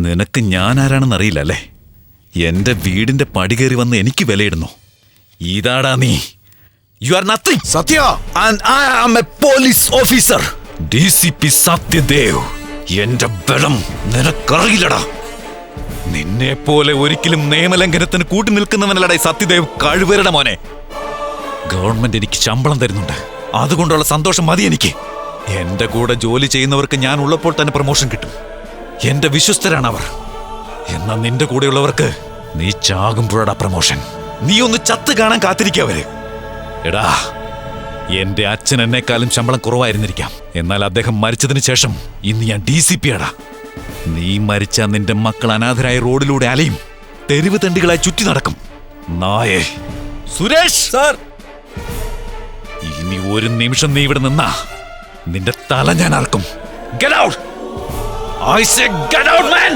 നിനക്ക് ഞാൻ ആരാണെന്ന് അറിയില്ല അല്ലേ? എന്റെ വീടിന്റെ പടി കയറി വന്ന് എനിക്ക് വിലയിടുന്നു. ഇതാടാ നീ. You are nothing. Satya, and I am a police officer. DCP Satyadev. എന്റെ ബലം നിനക്കറിയില്ലടാ. നിന്നെ പോലെ ഒരിക്കലും നിയമലംഘനത്തിന് കൂട്ടി നിൽക്കുന്നവനല്ലടാ സത്യദേവ്. കഴിവരുടെ മോനെ. ഗവൺമെന്റ് എനിക്ക് ശമ്പളം തരുന്നുണ്ട്. അതുകൊണ്ടുള്ള സന്തോഷം മതി എനിക്ക്. എന്റെ കൂടെ ജോലി ചെയ്യുന്നവർക്ക് ഞാൻ ഉള്ളപ്പോൾ തന്നെ പ്രൊമോഷൻ കിട്ടും. എന്റെ വിശ്വസ്തരാണ് അവർ. എന്നാ നിന്റെ കൂടെയുള്ളവർക്ക് നീ ചാകുമ്പോഴാ പ്രൊമോഷൻ. നീ ഒന്ന് ചത്ത് കാണാൻ കാത്തിരിക്കവര്. എടാ, എന്റെ അച്ഛൻ എന്നെക്കാളും ശമ്പളം കുറവായിരുന്നിരിക്കാം. എന്നാൽ അദ്ദേഹം മരിച്ചതിന് ശേഷം ഇന്ന് ഞാൻ DCP ആടാ. നീ മരിച്ച നിന്റെ മക്കൾ അനാഥരായ റോഡിലൂടെ അലയും. തെരുവ് തണ്ടികളായി ചുറ്റി നടക്കും. നായേ. സുരേഷ് സാർ, ഇനി ഒരു നിമിഷം നീ ഇവിടെ നിന്നാ നിന്റെ തല ഞാൻ അറക്കും. Get out! I say get out, man!